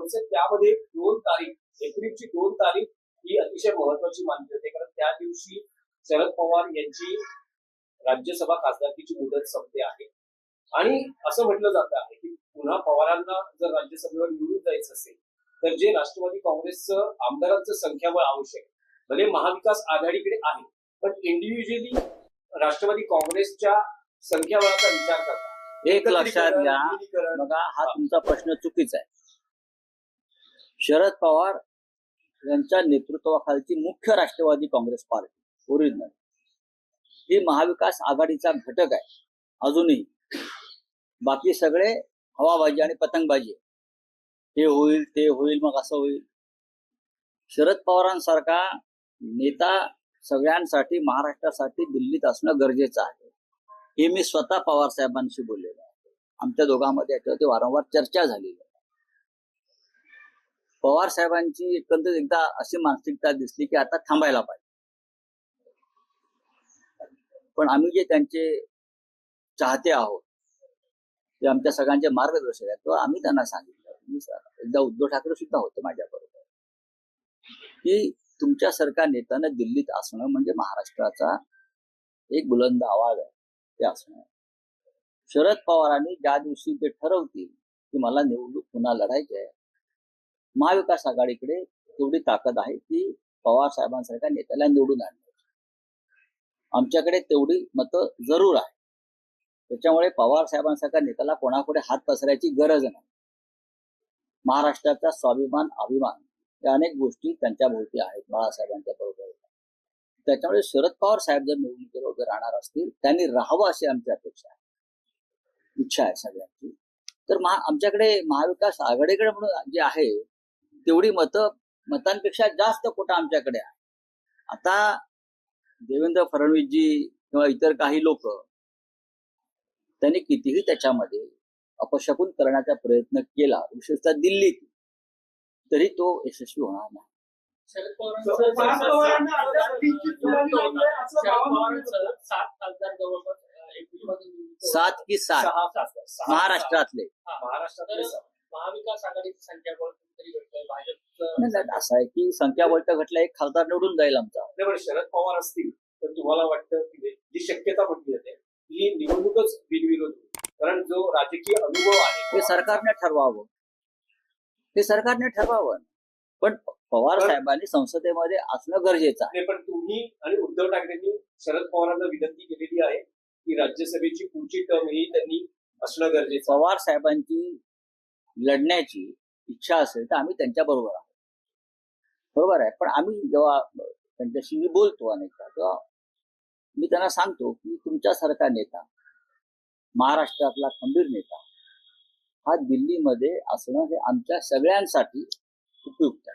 व्हायचं त्यामध्ये 2 तारीख एप्रिलची 2 तारीख ही अतिशय महत्वाची मानली जाते, कारण त्या दिवशी शरद पवार यांची राज्यसभा खासदारकीची मुदत संपते आहे. आणि असं म्हटलं जातं आहे की पुन्हा पवारांना जर राज्यसभेवर निवडून जायचं असेल तर जे राष्ट्रवादी काँग्रेसचं आमदारांचं संख्याबळ आवश्यक आहे. भले महाविकास आघाडीकडे आहे, पण इंडिव्हिज्युअली राष्ट्रवादी काँग्रेसच्या संख्याबळाचा विचार करता एक लक्षात घ्या बघा, हा तुमचा प्रश्न चुकीचा आहे. शरद पवार यांच्या नेतृत्वाखालची मुख्य राष्ट्रवादी काँग्रेस पार्टी ओरिजिनल ही महाविकास आघाडीचा घटक आहे अजूनही. बाकी सगळे हवाबाजी आणि पतंगबाजी, हे होईल ते होईल मग असं होईल. शरद पवारांसारखा नेता सगळ्यांसाठी महाराष्ट्रासाठी दिल्लीत असणं गरजेचं आहे, हे मी स्वतः पवार साहेबांशी बोललेलो आहे. आमच्या दोघांमध्ये याच्यावरती वारंवार चर्चा झालेली आहे. पवार साहेबांची एकंदरीत एकदा अशी मानसिकता दिसली की आता थांबायला पाहिजे. पण आम्ही जे त्यांचे चाहते आहोत, ते आमच्या सगळ्यांचे मार्गदर्शक आहेत, तेव्हा आम्ही त्यांना सांगितलं, एकदा उद्धव ठाकरे सुद्धा होते माझ्याबरोबर, की तुमच्यासारख्या नेत्यानं दिल्लीत असणं म्हणजे महाराष्ट्राचा एक बुलंद आवाज आहे, ते असणं. शरद पवारांनी ज्या दिवशी ते ठरवतील की मला निवडणूक पुन्हा लढायची आहे, महाविकास आघाडीकडे तेवढी ताकद आहे की पवार साहेबांसारख्या नेत्याला निवडून आणण्याची. आमच्याकडे तेवढी मतं जरूर आहे. त्याच्यामुळे पवार साहेबांसारख्या नेत्याला कोणाकडे हात पसरायची गरज नाही. महाराष्ट्राचा स्वाभिमान, अभिमान या अनेक गोष्टी त्यांच्या भोवती आहेत, बाळासाहेबांच्या बरोबर. त्याच्यामुळे शरद पवार साहेब जर निवडणुकीवर उभे राहणार असतील, त्यांनी राहावं अशी आमची अपेक्षा आहे, इच्छा आहे सगळ्यांची. तर आमच्याकडे महाविकास आघाडीकडे म्हणून जे आहे तेवढी मतांपेक्षा जास्त कोटा आमच्याकडे आहे. आता देवेंद्र फडणवीसजी किंवा इतर काही लोक त्यांनी कितीही त्याच्यामध्ये अपशकुन करण्याचा प्रयत्न केला, विशेषतः दिल्लीत, तरी तो यशस्वी होणार नाही. सात की सात महाराष्ट्रातले महाविकास आघाडीची संख्याबळ असं आहे की संख्याबळ तर घटला, एक खासदार निवडून जाईल आमचा. पण शरद पवार असतील तर तुम्हाला वाटतं की जी शक्यता म्हटली जाते ही निवडणूकच बिनविरोध, कारण जो राजकीय अनुभव आहे हे सरकारने ठरवावं, हे सरकारने ठरवावं. पण पवार साहेबांनी संसदेमध्ये असणं गरजेचं आहे. पण तुम्ही आणि उद्धव ठाकरेंनी शरद पवारांना विनंती केलेली आहे की राज्यसभेची पुढची टर्म ही त्यांनी असणं गरजेचं. पवार साहेबांची लढण्याची इच्छा असेल तर आम्ही त्यांच्या बरोबर आहोत, बरोबर आहे. पण आम्ही जेव्हा त्यांच्याशी मी बोलतो अनेकदा, तेव्हा मी त्यांना सांगतो की तुमच्यासारखा नेता, महाराष्ट्रातला खंबीर नेता हा दिल्लीमध्ये असणं हे आमच्या सगळ्यांसाठी उपयुक्त आहे.